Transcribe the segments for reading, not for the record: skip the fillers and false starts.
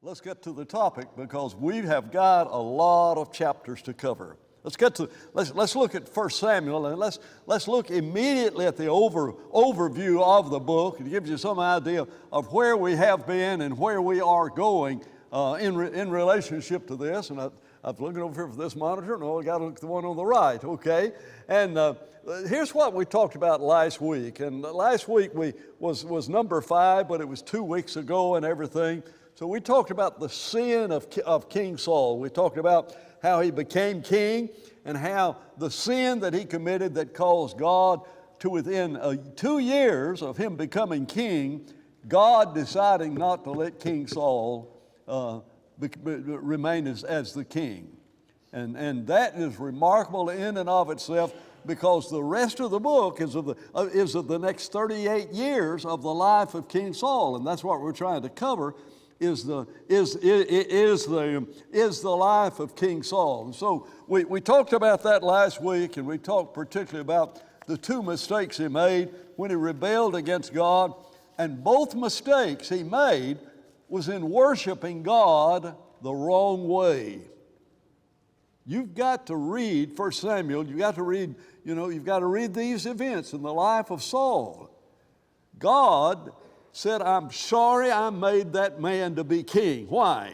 Let's get to the topic because we have got a lot of chapters to cover. Let's look at 1 Samuel, and let's look immediately at the overview of the book. It gives you some idea of where we have been and where we are going in relationship to this. And I've looked over here for this monitor. No, I got to look at the one on the right. Okay, and here's what we talked about last week. And last week was number 5, but it was 2 weeks ago and everything. So we talked about the sin of King Saul. We talked about how he became king and how the sin that he committed that caused God to, within 2 years of him becoming king, God deciding not to let King Saul remain as the king. And that is remarkable in and of itself, because the rest of the book is of the next 38 years of the life of King Saul, and that's what we're trying to cover. Is the life of King Saul. And so we talked about that last week, and we talked particularly about the 2 mistakes he made when he rebelled against God. And both mistakes he made was in worshiping God the wrong way. You've got to read 1 Samuel. You've got to read these events in the life of Saul. God said, I'm sorry I made that man to be king. Why?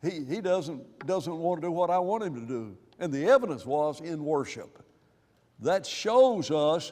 He doesn't want to do what I want him to do. And the evidence was in worship. That shows us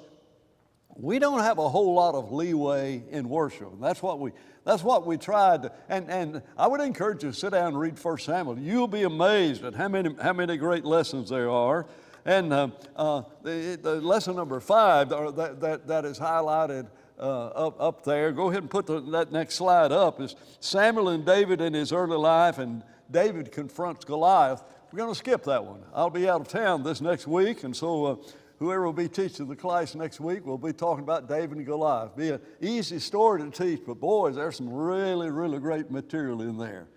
we don't have a whole lot of leeway in worship. And that's what we tried to, and I would encourage you to sit down and read 1 Samuel. You'll be amazed at how many great lessons there are. And the lesson number 5 that is highlighted up there, go ahead and put that next slide up, is Samuel and David in his early life, and David confronts Goliath. We're going to skip that one. I'll be out of town this next week, and so whoever will be teaching the class next week will be talking about David and Goliath. Be an easy story to teach, but boys, there's some really, really great material in there.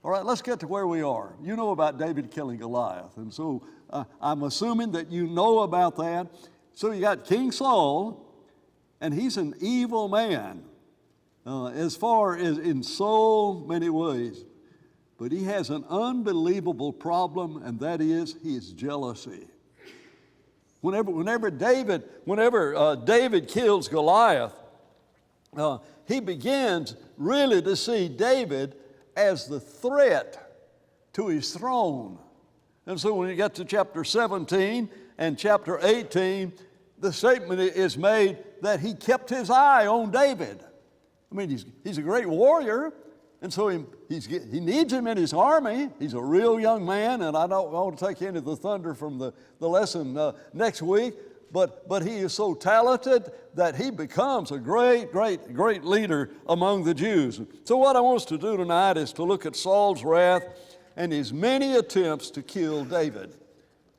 All right, let's get to where we are. You know about David killing Goliath, and so I'm assuming that you know about that. So you got King Saul, and he's an evil man as far as in so many ways. But he has an unbelievable problem, and that is his jealousy. Whenever David kills Goliath, he begins really to see David as the threat to his throne. And so when you get to chapter 17 and chapter 18, the statement is made that he kept his eye on David. I mean, he's a great warrior, and so he needs him in his army. He's a real young man, and I don't want to take any of the thunder from the lesson next week, but he is so talented that he becomes a great leader among the Jews. So what I want us to do tonight is to look at Saul's wrath and his many attempts to kill David.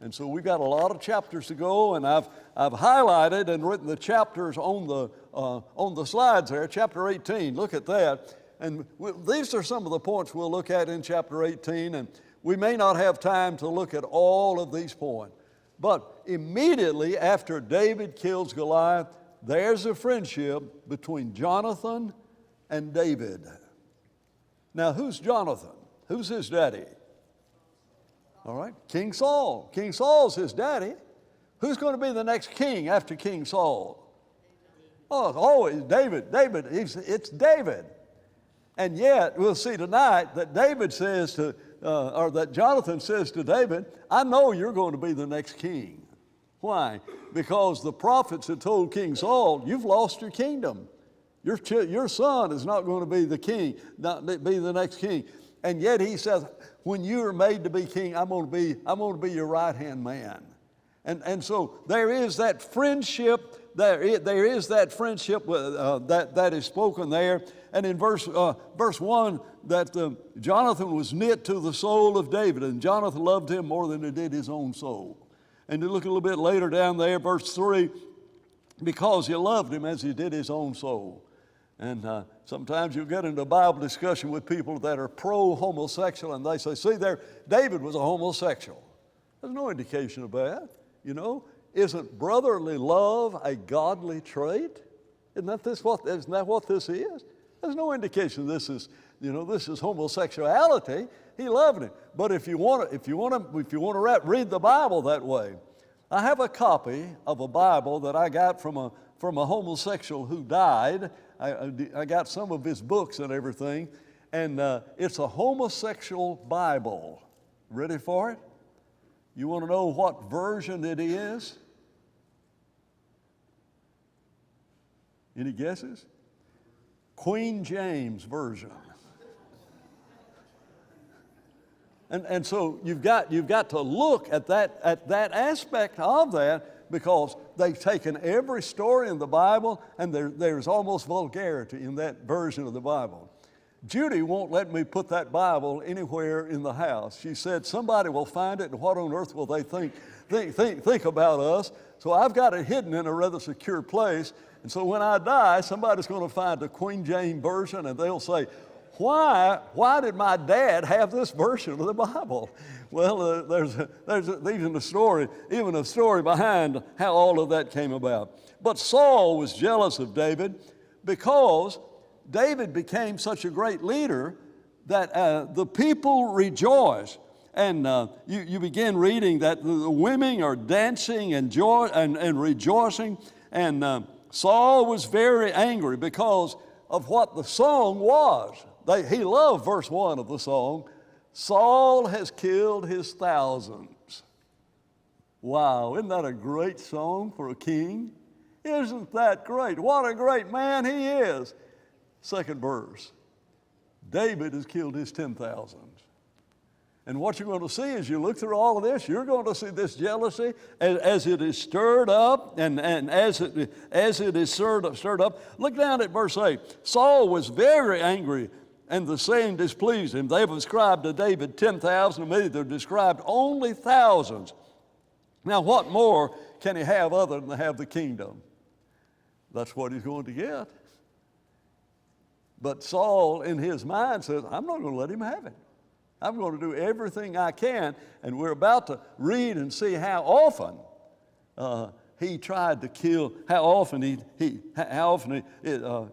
And so we've got a lot of chapters to go, and I've highlighted and written the chapters on the slides there. Chapter 18, look at that. And these are some of the points we'll look at in chapter 18, and we may not have time to look at all of these points. But immediately after David kills Goliath, there's a friendship between Jonathan and David. Now, who's Jonathan? Who's his daddy? All right, King Saul. King Saul's his daddy. Who's going to be the next king after King Saul? Oh, it's always David. It's David. And yet, we'll see tonight that that Jonathan says to David, I know you're going to be the next king. Why? Because the prophets had told King Saul, you've lost your kingdom. Your son is not going to be the king, not be the next king. And yet he says, when you are made to be king, I'm going to be your right-hand man. And so there is that friendship. There is that friendship that is spoken there. And in verse 1, that Jonathan was knit to the soul of David, and Jonathan loved him more than he did his own soul. And you look a little bit later down there, verse 3, because he loved him as he did his own soul. And sometimes you get into a Bible discussion with people that are pro-homosexual, and they say, see there, David was a homosexual. There's no indication of that, you know. Isn't brotherly love a godly trait? Isn't that what this is? There's no indication this is, this is homosexuality. He loved it. But if you want to read the Bible that way, I have a copy of a Bible that I got from a homosexual who died. I got some of his books and everything, and it's a homosexual Bible. Ready for it? You want to know what version it is? Any guesses? Queen James Version. And so you've got to look at that aspect of that, because they've taken every story in the Bible, and there's almost vulgarity in that version of the Bible. Judy won't let me put that Bible anywhere in the house. She said somebody will find it, and what on earth will they think about us? So I've got it hidden in a rather secure place. And so when I die, somebody's going to find the Queen James Version, and they'll say, why did my dad have this version of the Bible? Well, there's even a story behind how all of that came about. But Saul was jealous of David because David became such a great leader that the people rejoiced. And you begin reading that the women are dancing and joy and rejoicing. And Saul was very angry because of what the song was. He loved verse 1 of the song. Saul has killed his thousands. Wow, isn't that a great song for a king? Isn't that great? What a great man he is. Second verse, David has killed his 10,000s. And what you're going to see as you look through all of this, you're going to see this jealousy as it is stirred up, and as it is stirred up. Look down at verse 8. Saul was very angry, and the saying displeased him. They've ascribed to David 10,000, and maybe they've described only thousands. Now, what more can he have other than to have the kingdom? That's what he's going to get. But Saul, in his mind, says, I'm not going to let him have it. I'm going to do everything I can. And we're about to read and see how often he tried to kill, how often he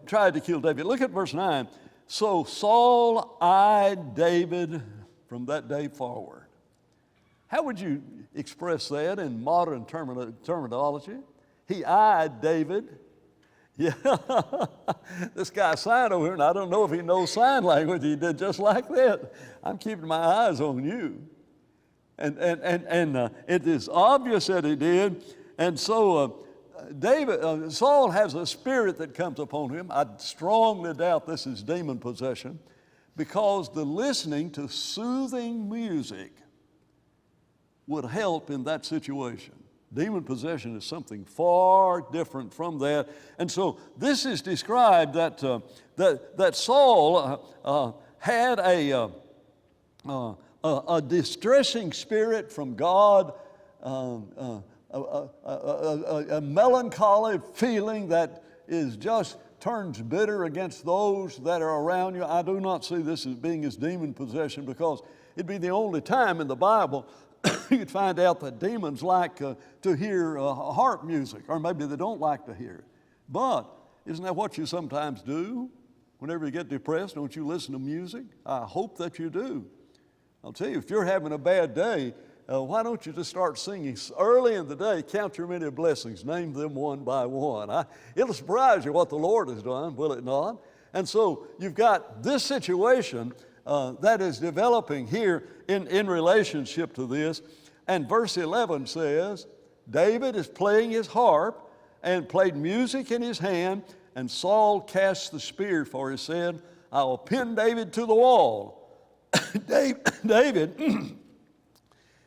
tried to kill David. Look at verse 9. So Saul eyed David from that day forward. How would you express that in modern terminology? He eyed David. Yeah, this guy signed over here, and I don't know if he knows sign language. He did just like that. I'm keeping my eyes on you. And it is obvious that he did. And so Saul has a spirit that comes upon him. I strongly doubt this is demon possession, because the listening to soothing music would help in that situation. Demon possession is something far different from that. And so this is described that Saul had a distressing spirit from God, a melancholy feeling that is just turns bitter against those that are around you. I do not see this as being as demon possession, because it'd be the only time in the Bible you'd find out that demons like to hear harp music, or maybe they don't like to hear it. But isn't that what you sometimes do? Whenever you get depressed, don't you listen to music? I hope that you do. I'll tell you, if you're having a bad day, why don't you just start singing early in the day? Count your many blessings, name them one by one. It'll surprise you what the Lord has done, will it not? And so you've got this situation that is developing here in relationship to this. And verse 11 says, David is playing his harp and played music in his hand, and Saul cast the spear, for he said, I will pin David to the wall. David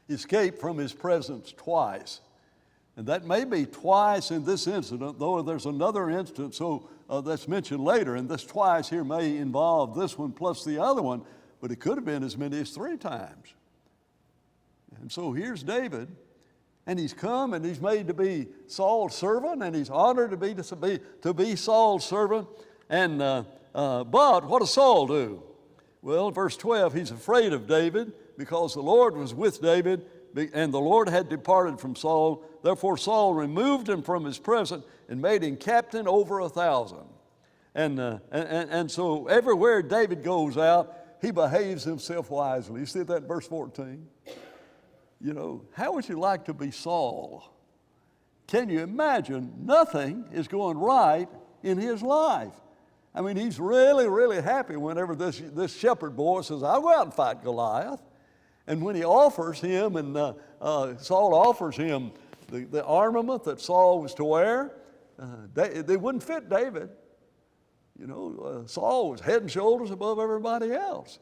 escaped from his presence twice. And that may be twice in this incident, though there's another instance that's mentioned later, and this twice here may involve this one plus the other one, but it could have been as many as 3 times. And so here's David, and he's come and he's made to be Saul's servant, and he's honored to be Saul's servant. And but what does Saul do? Well, verse 12, he's afraid of David because the Lord was with David, and the Lord had departed from Saul. Therefore Saul removed him from his presence and made him captain over 1,000. And so everywhere David goes out, he behaves himself wisely. You see that in verse 14? You know, how would you like to be Saul? Can you imagine nothing is going right in his life? I mean, he's really, really happy whenever this shepherd boy says, I'll go out and fight Goliath. And when he offers him, and Saul offers him the armament that Saul was to wear, they wouldn't fit David. You know, Saul was head and shoulders above everybody else.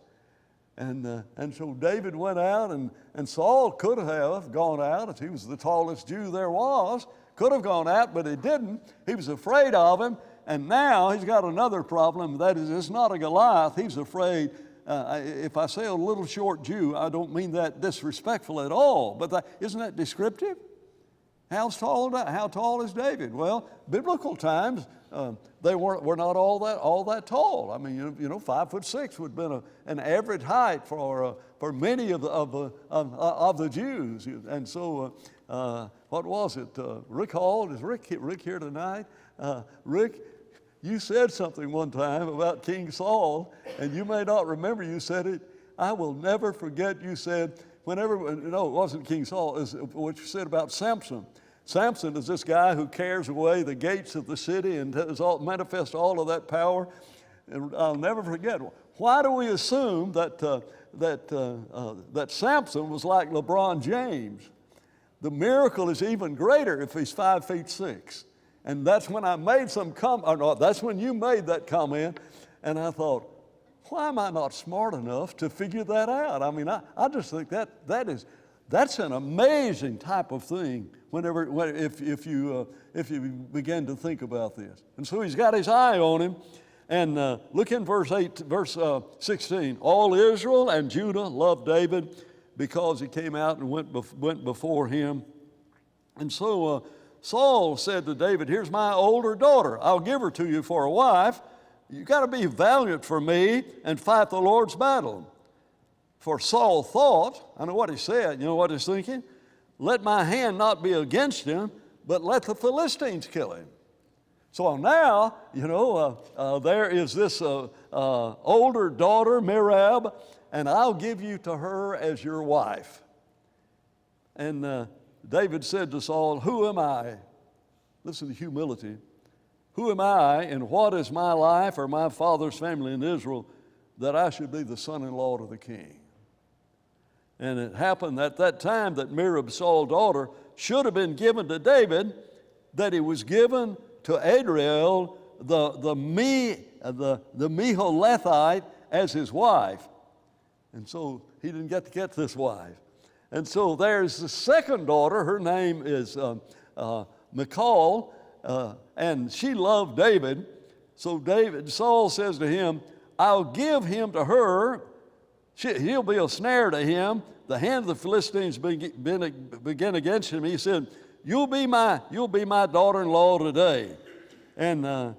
And so David went out, and Saul could have gone out, if he was the tallest Jew there was, could have gone out, but he didn't. He was afraid of him, and now he's got another problem. That is, it's not a Goliath. He's afraid. If I say a little short Jew, I don't mean that disrespectful at all, but isn't that descriptive? How tall is David? Well, biblical times, they were not all that tall. I mean, you know, 5'6" would have been an average height for many of the Jews. And so, what was it? Rick Hall, is Rick here tonight? Rick, you said something one time about King Saul, and you may not remember you said it. I will never forget you said, no, it wasn't King Saul, it's what you said about Samson. Samson is this guy who carries away the gates of the city and manifests all of that power. And I'll never forget. Why do we assume that Samson was like LeBron James? The miracle is even greater if he's 5'6". And that's when I made that's when you made that comment, and I thought, why am I not smart enough to figure that out? I mean, I just think that's an amazing type of thing if you begin to think about this. And so he's got his eye on him. And look in verse 16. All Israel and Judah loved David because he came out and went before him. And so Saul said to David, here's my older daughter. I'll give her to you for a wife. You got to be valiant for me and fight the Lord's battle. For Saul thought, I know what he said, you know what he's thinking? Let my hand not be against him, but let the Philistines kill him. So now, you know, there is this older daughter, Merab, and I'll give you to her as your wife. And David said to Saul, who am I? Listen to humility. Who am I, and what is my life or my father's family in Israel, that I should be the son-in-law to the king? And it happened at that time that Merab, Saul's daughter, should have been given to David, that he was given to Adriel, the Meholethite, as his wife. And so he didn't get this wife. And so there's the second daughter. Her name is Michal, and she loved David. So Saul says to him, I'll give him to her. He'll be a snare to him. The hand of the Philistines begin against him. He said, you'll be my daughter-in-law today. And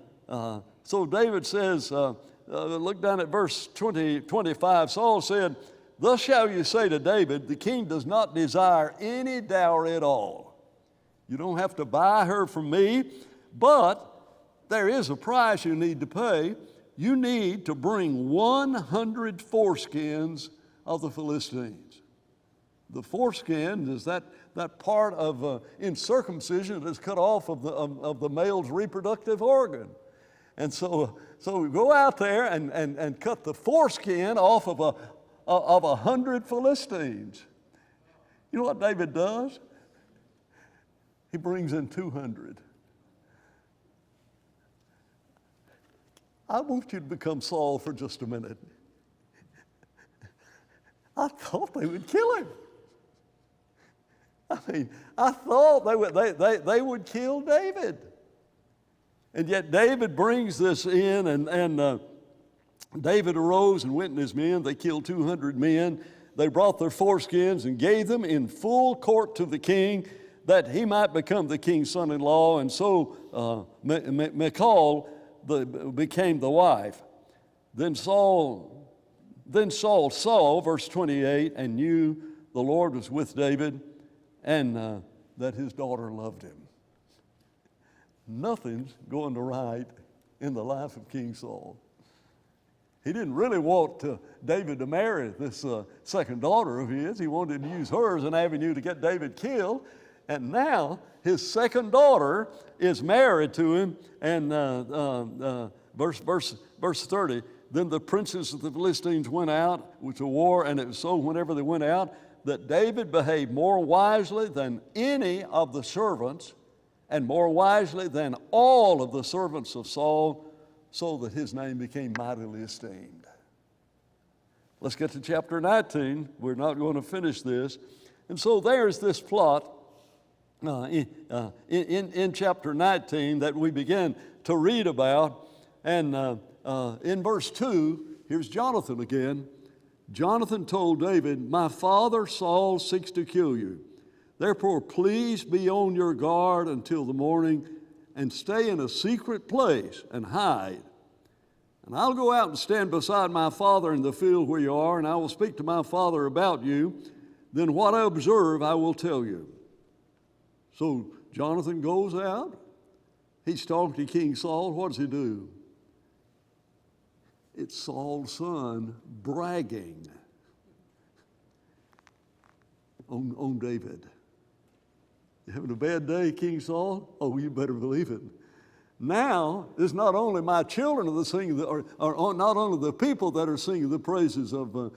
so David says, look down at verse 25. Saul said, thus shall you say to David, the king does not desire any dowry at all. You don't have to buy her from me, but there is a price you need to pay. You need to bring 100 foreskins of the Philistines. The foreskin is that part of in circumcision that is cut off of the male's reproductive organ. And so we go out there and cut the foreskin off of 100 Philistines. You know what David does? He brings in 200. I want you to become Saul for just a minute. I thought they would kill him. I mean, I thought they would kill David. And yet David brings this in, and David arose and went and his men. They killed 200 men. They brought their foreskins and gave them in full court to the king, that he might become the king's son-in-law. And so Michal became the wife. Then Saul saw, verse 28, and knew the Lord was with David, and that his daughter loved him. Nothing's going to right in the life of King Saul. He didn't really want David to marry this second daughter of his. He wanted to use her as an avenue to get David killed. And now his second daughter is married to him. And verse 30, then the princes of the Philistines went out to war, and it was so whenever they went out that David behaved more wisely than any of the servants and more wisely than all of the servants of Saul, so that his name became mightily esteemed. Let's get to chapter 19. We're not going to finish this. And so there's this plot in chapter 19 that we begin to read about. And in verse 2, here's Jonathan again. Jonathan told David, my father Saul seeks to kill you. Therefore, please be on your guard until the morning and stay in a secret place and hide. And I'll go out and stand beside my father in the field where you are, and I will speak to my father about you. Then what I observe, I will tell you. So Jonathan goes out. He's talking to King Saul. What does he do? It's Saul's son bragging on David. You having a bad day, King Saul? Oh, you better believe it. Now, it's not only my children that are singing, or not only the people that are singing the praises of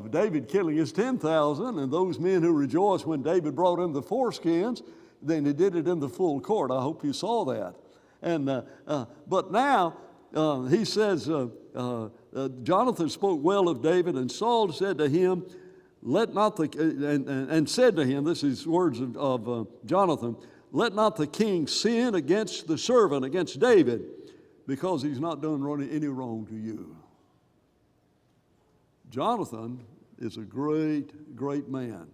David killing his 10,000, and those men who rejoiced when David brought in the foreskins, then he did it in the full court. I hope you saw that. And but now he says, Jonathan spoke well of David, and Saul said to him, let not the and said to him, this is words of Jonathan, let not the king sin against the servant, against David, because he's not done any wrong to you. Jonathan is a great, great man.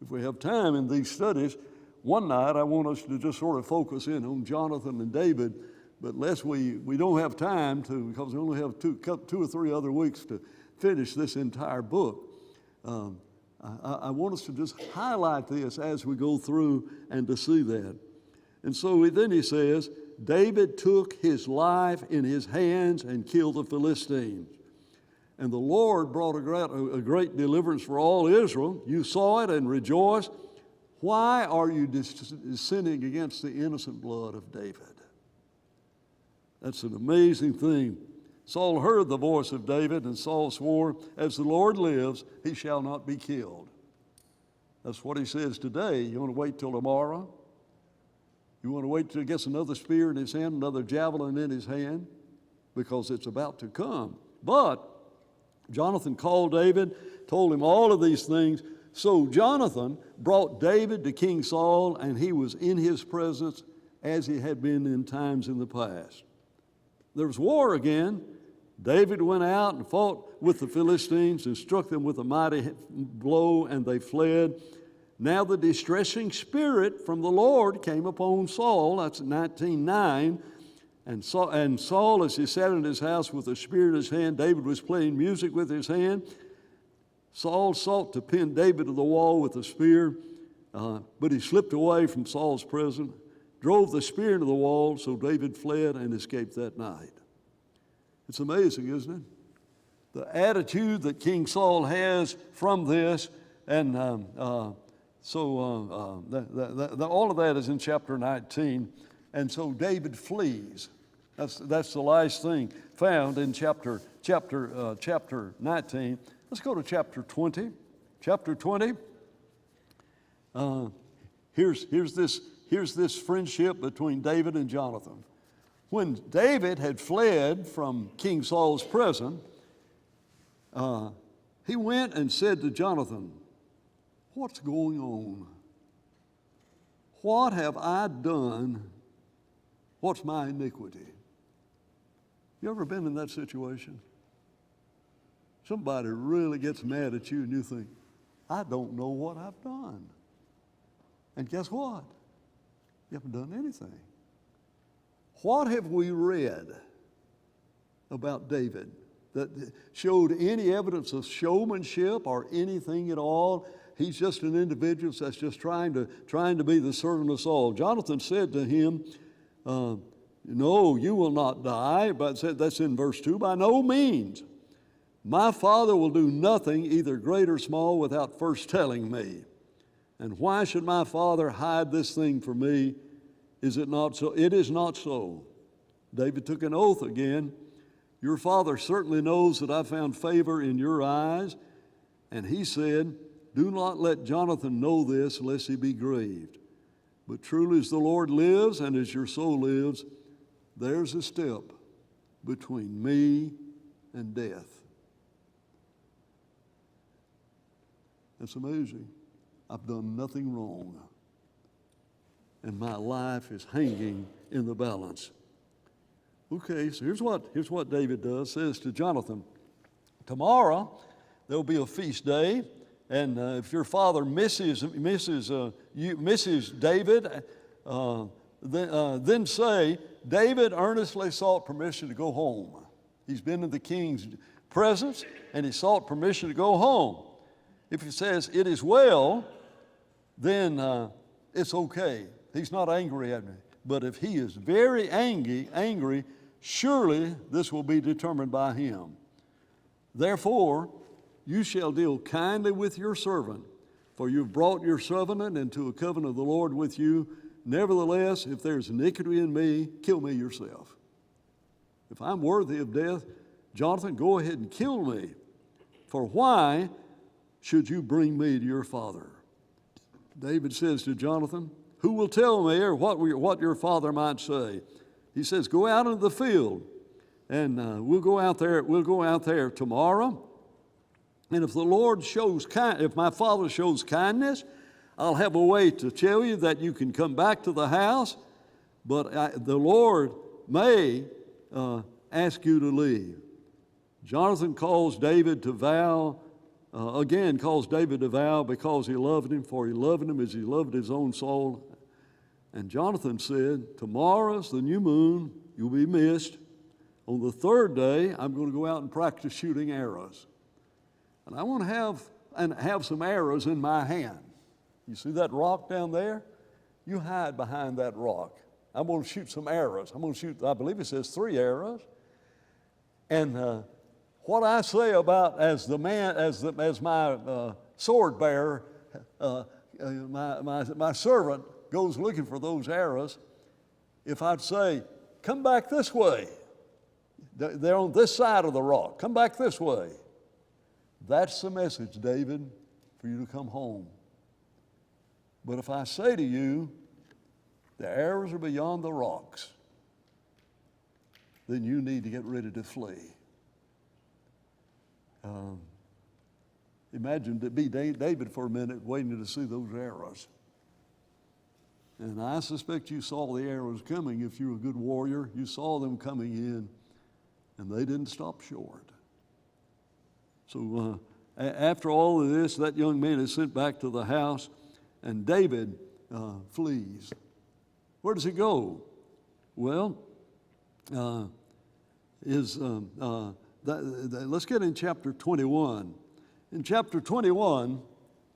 If we have time in these studies, one night I want us to just sort of focus in on Jonathan and David, but lest we don't have time to, because we only have two or three other weeks to finish this entire book. I want us to just highlight this as we go through and to see that. And so then he says, David took his life in his hands and killed the Philistines. And the Lord brought a great deliverance for all Israel. You saw it and rejoiced. Why are you sinning against the innocent blood of David? That's an amazing thing. Saul heard the voice of David, and Saul swore, as the Lord lives, he shall not be killed. That's what he says today. You want to wait till tomorrow? You want to wait till he gets another spear in his hand, another javelin in his hand? Because it's about to come. But Jonathan called David, told him all of these things. So Jonathan brought David to King Saul, and he was in his presence as he had been in times in the past. There was war again. David went out and fought with the Philistines and struck them with a mighty blow, and they fled. Now the distressing spirit from the Lord came upon Saul. That's 19:9. And Saul, as he sat in his house with a spear in his hand, David was playing music with his hand. Saul sought to pin David to the wall with a spear, but he slipped away from Saul's presence, drove the spear into the wall, so David fled and escaped that night. It's amazing, isn't it? The attitude that King Saul has from this, and all of that is in chapter 19. And so David flees. That's the last thing found in chapter 19. Let's go to chapter 20. Chapter 20. Here's this friendship between David and Jonathan. When David had fled from King Saul's presence, he went and said to Jonathan, "What's going on? What have I done? What's my iniquity?" You ever been in that situation? Somebody really gets mad at you and you think, I don't know what I've done. And guess what? You haven't done anything. What have we read about David that showed any evidence of showmanship or anything at all? He's just an individual that's just trying to be the servant of Saul. Jonathan said to him, No, you will not die. But that's in verse 2. By no means. My Father will do nothing, either great or small, without first telling me. And why should my Father hide this thing from me? Is it not so? It is not so. David took an oath again. Your father certainly knows that I found favor in your eyes. And he said, do not let Jonathan know this, lest he be grieved. But truly as the Lord lives and as your soul lives, there's a step between me and death. That's amazing. I've done nothing wrong. And my life is hanging in the balance. Okay, so here's what David does. Says to Jonathan, tomorrow there'll be a feast day, and if your father misses David, then say, David earnestly sought permission to go home. He's been in the king's presence, and he sought permission to go home. If he says, it is well, then it's okay. He's not angry at me. But if he is very angry, surely this will be determined by him. Therefore, you shall deal kindly with your servant, for you've brought your covenant into a covenant of the Lord with you. Nevertheless, if there's iniquity in me, kill me yourself. If I'm worthy of death, Jonathan, go ahead and kill me. For why should you bring me to your father? David says to Jonathan, who will tell me or what your father might say? He says, go out into the field, and we'll go out there tomorrow. And if the Lord if my father shows kindness, I'll have a way to tell you that you can come back to the house, but the Lord may ask you to leave. Jonathan calls David to vow because he loved him, for he loved him as he loved his own soul. And Jonathan said, tomorrow's the new moon, you'll be missed. On the third day, I'm going to go out and practice shooting arrows. And I want to have some arrows in my hand. You see that rock down there? You hide behind that rock. I'm going to shoot some arrows. I'm going to shoot, I believe it says 3 arrows. And what I say about as my sword bearer, my servant goes looking for those arrows, if I'd say, come back this way. They're on this side of the rock. Come back this way. That's the message, David, for you to come home. But if I say to you, the arrows are beyond the rocks, then you need to get ready to flee. Imagine to be David for a minute waiting to see those arrows. And I suspect you saw the arrows coming. If you were a good warrior, you saw them coming in, and they didn't stop short. So after all of this, that young man is sent back to the house, and David flees. Where does he go? Well, let's get in chapter 21. In chapter 21,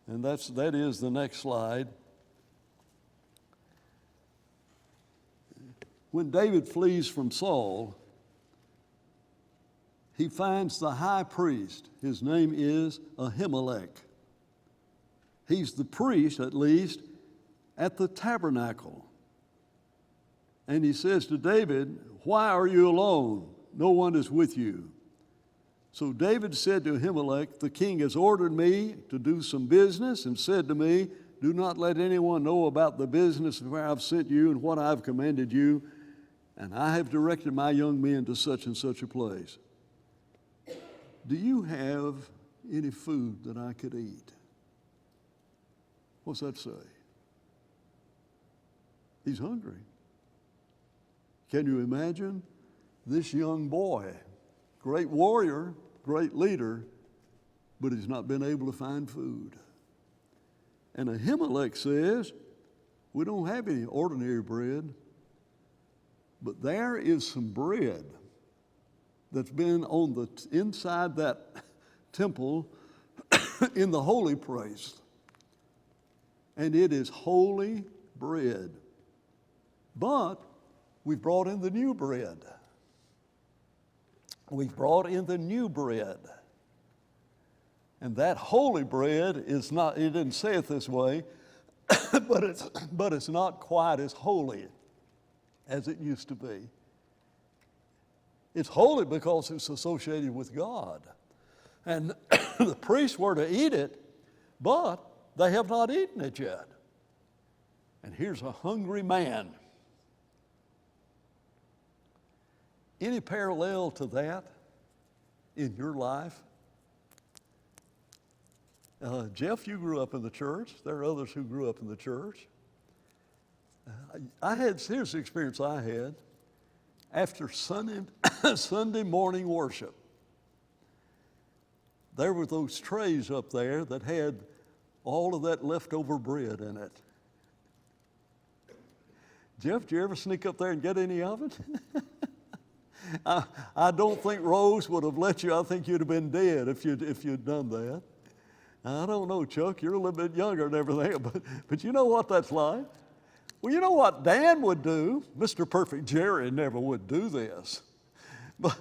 and that is the next slide. When David flees from Saul, he finds the high priest. His name is Ahimelech. He's the priest, at least, at the tabernacle. And he says to David, why are you alone? No one is with you. So David said to Ahimelech, the king has ordered me to do some business and said to me, do not let anyone know about the business where I've sent you and what I've commanded you, and I have directed my young men to such and such a place. Do you have any food that I could eat? What's that say? He's hungry. Can you imagine this young boy, great warrior, great leader, but he's not been able to find food? And Ahimelech says, we don't have any ordinary bread, but there is some bread that's been on the inside that temple in the holy place. And it is holy bread. But We've brought in the new bread. We've brought in the new bread. And that holy bread is not, it didn't say it this way, but it's not quite as holy as it used to be. It's holy because it's associated with God. And the priests were to eat it, but they have not eaten it yet. And here's a hungry man. Any parallel to that in your life? Jeff, you grew up in the church. There are others who grew up in the church. Here's the experience I had after Sunday morning worship. There were those trays up there that had all of that leftover bread in it. Jeff, did you ever sneak up there and get any of it? I don't think Rose would have let you. I think you'd have been dead if you'd done that. I don't know, Chuck, you're a little bit younger and everything, but you know what that's like? Well, you know what Dan would do? Mr. Perfect Jerry never would do this. But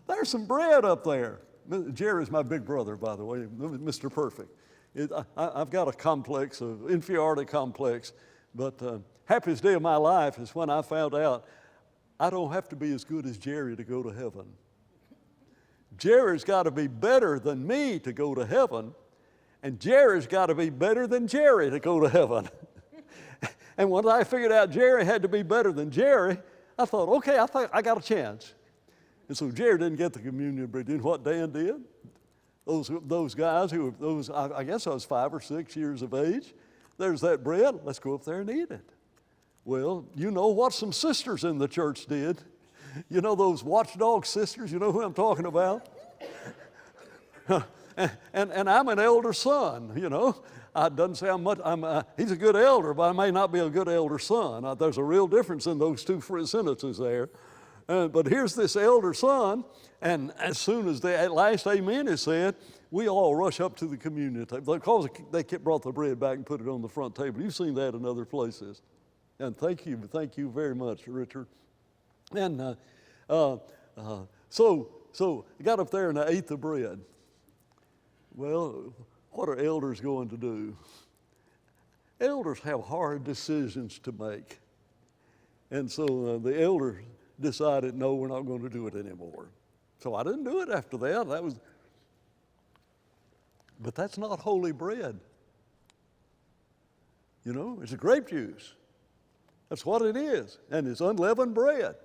there's some bread up there. Jerry's my big brother, by the way, Mr. Perfect. I've got a complex, an inferiority complex, but happiest day of my life is when I found out I don't have to be as good as Jerry to go to heaven. Jerry's got to be better than me to go to heaven, and Jerry's got to be better than Jerry to go to heaven. And when I figured out Jerry had to be better than Jerry, I thought, okay, I got a chance. And so Jerry didn't get the communion bread. You know what Dan did? Those guys I guess I was 5 or 6 years of age. There's that bread. Let's go up there and eat it. Well, you know what some sisters in the church did. You know those watchdog sisters? You know who I'm talking about? And I'm an elder son, you know. It doesn't say he's a good elder, but I may not be a good elder son. There's a real difference in those two sentences there. But here's this elder son, and as soon as the last amen is said, we all rush up to the communion table because they brought the bread back and put it on the front table. You've seen that in other places. And thank you very much, Richard. And so I got up there and I ate the bread. Well, what are elders going to do? Elders have hard decisions to make. And so the elder decided, no, we're not going to do it anymore. So I didn't do it after that. But that's not holy bread. You know, it's a grape juice. That's what it is. And it's unleavened bread.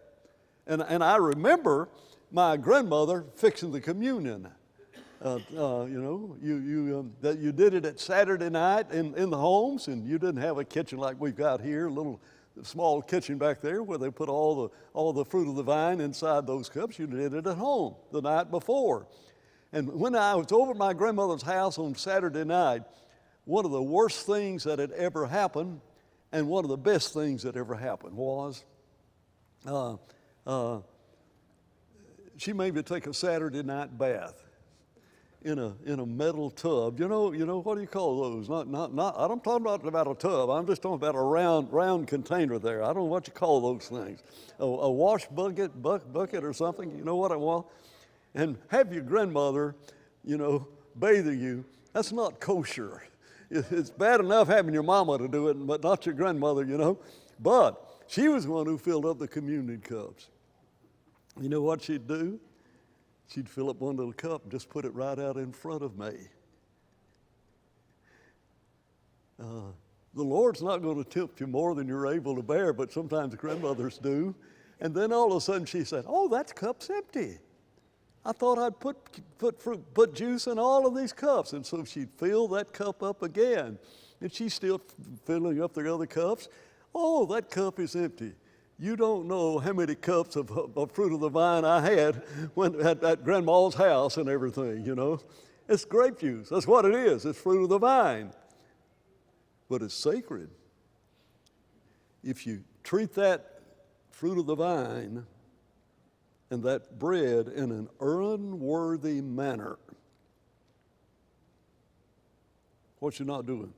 And I remember my grandmother fixing the communion. That you did it at Saturday night in the homes, and you didn't have a kitchen like we've got here, a little small kitchen back there where they put all the fruit of the vine inside those cups. You did it at home the night before. And when I was over at my grandmother's house on Saturday night, one of the worst things that had ever happened and one of the best things that ever happened was she made me take a Saturday night bath in a metal tub. You know what do you call those? Not I'm talking about a tub. I'm just talking about a round container there. I don't know what you call those things. A wash bucket or something. You know what I want? And have your grandmother, bathing you. That's not kosher. It's bad enough having your mama to do it, but not your grandmother, But she was the one who filled up the communion cups. You know what she'd do? She'd fill up one little cup and just put it right out in front of me. The Lord's not going to tempt you more than you're able to bear, but sometimes grandmothers do. And then all of a sudden she said, oh, that cup's empty. I thought I'd put juice in all of these cups. And so she'd fill that cup up again. And she's still filling up the other cups. Oh, that cup is empty. You don't know how many cups of fruit of the vine I had at Grandma's house and everything, It's grape juice. That's what it is. It's fruit of the vine. But it's sacred. If you treat that fruit of the vine and that bread in an unworthy manner, what you're not doing?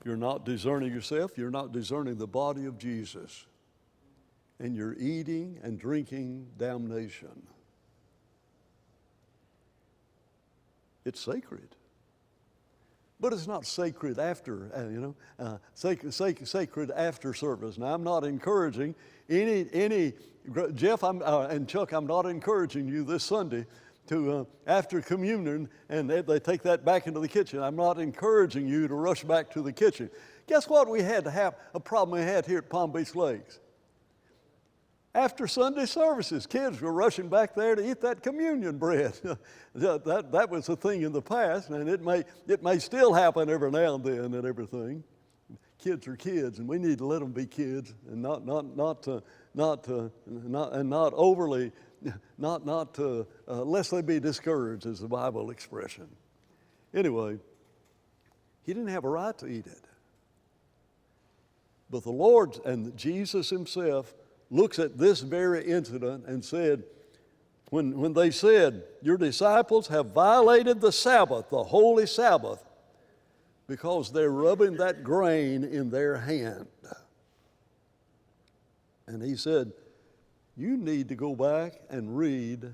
You're not discerning yourself. You're not discerning the body of Jesus. and you're eating and drinking damnation. It's sacred. But it's not sacred after, sacred after service. Now, I'm not encouraging Jeff and Chuck, I'm not encouraging you this Sunday to, after communion, and they take that back into the kitchen. I'm not encouraging you to rush back to the kitchen. Guess what we had to have, a problem we had here at Palm Beach Lakes? After Sunday services, kids were rushing back there to eat that communion bread. that was a thing in the past, and it may still happen every now and then and everything. Kids are kids, and we need to let them be kids, and not overly, lest they be discouraged, is the Bible expression. Anyway, he didn't have a right to eat it. But the Lord and Jesus himself looks at this very incident and said, when they said, your disciples have violated the Sabbath, the holy Sabbath, because they're rubbing that grain in their hand. And he said, you need to go back and read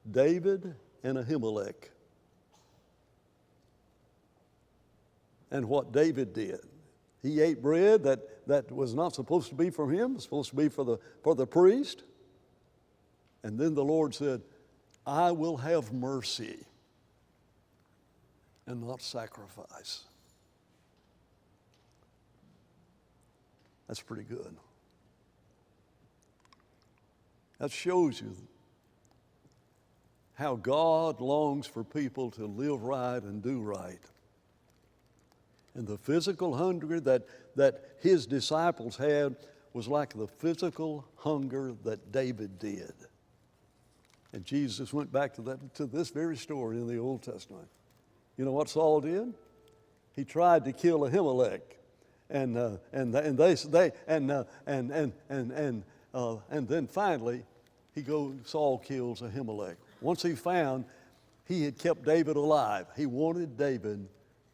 David and Ahimelech and what David did. He ate bread that was not supposed to be for him, it was supposed to be for the priest. And then the Lord said, I will have mercy and not sacrifice. That's pretty good. That shows you how God longs for people to live right and do right. And the physical hunger that his disciples had was like the physical hunger that David did. And Jesus went back to this very story in the Old Testament. You know what Saul did? He tried to kill Ahimelech, and then finally Saul kills Ahimelech. Once he found he had kept David alive, he wanted David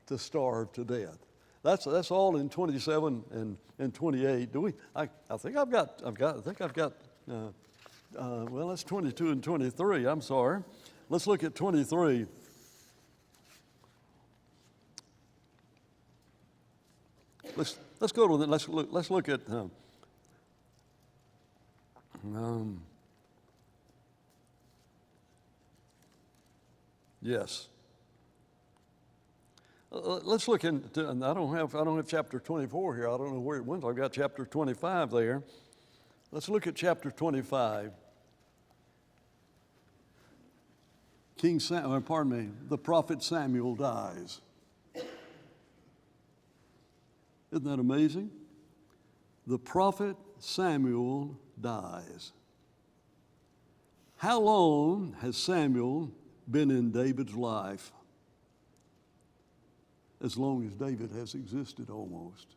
to starve to death. That's all in 27 and 28. Do we? I think I've got. Well, that's 22 and 23. I'm sorry. Let's look at 23. Let's go to the. Let's look at. Yes. Let's look into. I don't have chapter 24 here. I don't know where it went. I've got chapter 25 there. Let's look at chapter 25. The prophet Samuel dies. Isn't that amazing? The prophet Samuel dies. How long has Samuel been in David's life? As long as David has existed, almost.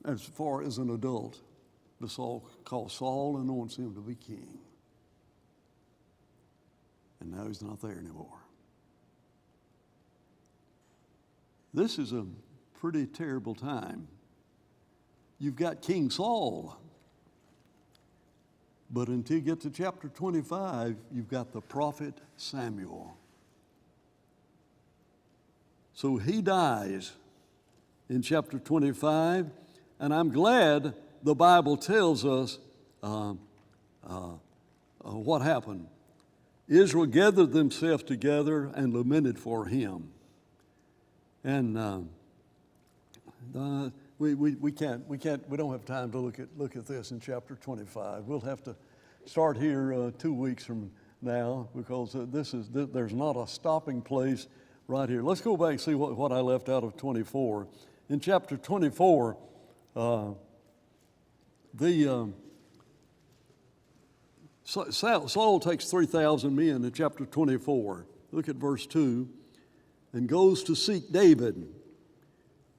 As far as an adult, Saul anoints him to be king. And now he's not there anymore. This is a pretty terrible time. You've got King Saul, but until you get to chapter 25, you've got the prophet Samuel. So he dies in chapter 25, and I'm glad the Bible tells us what happened. Israel gathered themselves together and lamented for him. And we don't have time to look at this in chapter 25. We'll have to start here 2 weeks from now, because there's not a stopping place right here. Let's go back and see what I left out of 24. In chapter 24, Saul takes 3,000 men in chapter 24. Look at verse 2. And goes to seek David.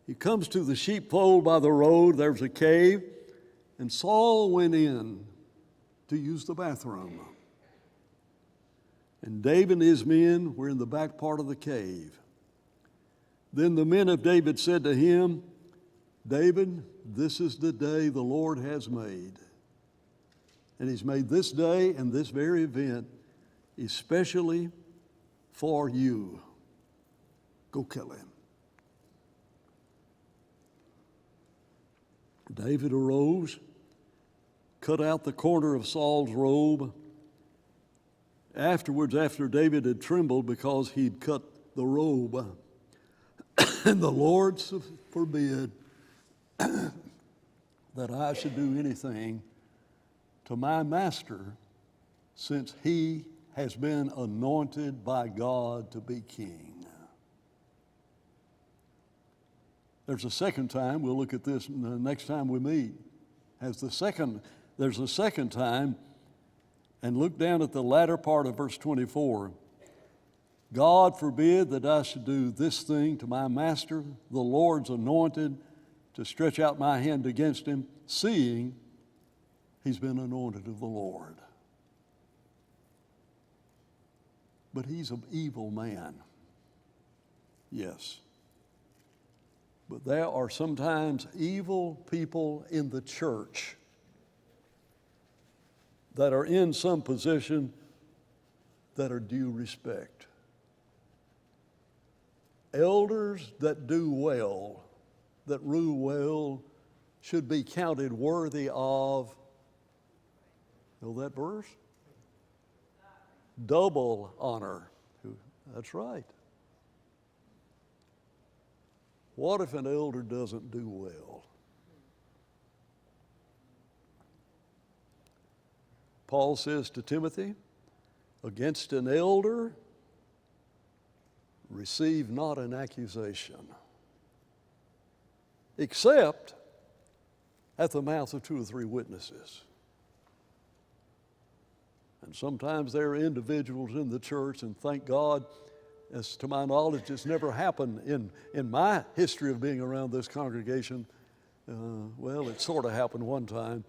He comes to the sheepfold by the road. There's a cave. And Saul went in to use the bathroom. And David and his men were in the back part of the cave. Then the men of David said to him, David, this is the day the Lord has made. And He's made this day and this very event especially for you. Go kill him. David arose, cut out the corner of Saul's robe. Afterwards, after David had trembled because he'd cut the robe, and the Lord forbid that I should do anything to my master, since he has been anointed by God to be king. There's a second time, we'll look at this the next time we meet. There's a second time, and look down at the latter part of verse 24. God forbid that I should do this thing to my master, the Lord's anointed, to stretch out my hand against him, seeing he's been anointed of the Lord. But he's an evil man. Yes. But there are sometimes evil people in the church that are in some position that are due respect. Elders that do well, that rule well, should be counted worthy of, know that verse? Double honor. That's right. What if an elder doesn't do well? Paul says to Timothy, against an elder, receive not an accusation, except at the mouth of 2 or 3 witnesses. And sometimes there are individuals in the church, and thank God, as to my knowledge, it's never happened in my history of being around this congregation. Well, it sort of happened one time,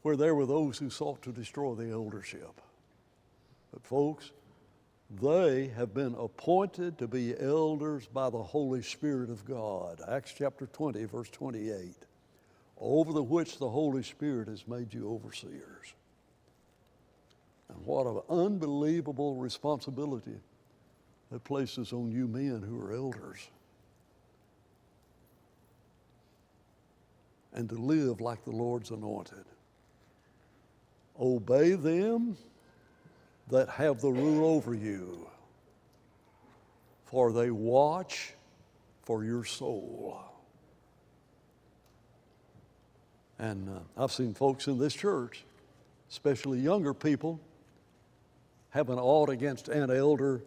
where there were those who sought to destroy the eldership. But folks, they have been appointed to be elders by the Holy Spirit of God. Acts chapter 20, verse 28. Over the which the Holy Spirit has made you overseers. And what an unbelievable responsibility that places on you men who are elders. And to live like the Lord's anointed. Obey them that have the rule over you, for they watch for your soul. And I've seen folks in this church, especially younger people, have an ought against an elder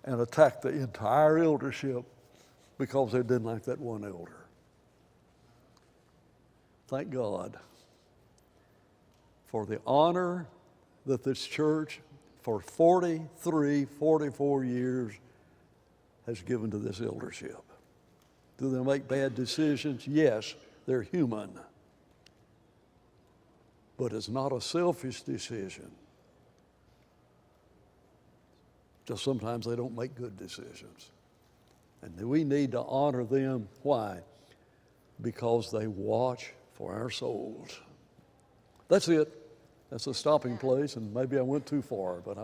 and attack the entire eldership because they didn't like that one elder. Thank God for the honor that this church for 44 years has given to this eldership. Do they make bad decisions? Yes, they're human. But it's not a selfish decision. Just sometimes they don't make good decisions. And we need to honor them. Why? Because they watch for our souls. That's it. That's a stopping place, and maybe I went too far, but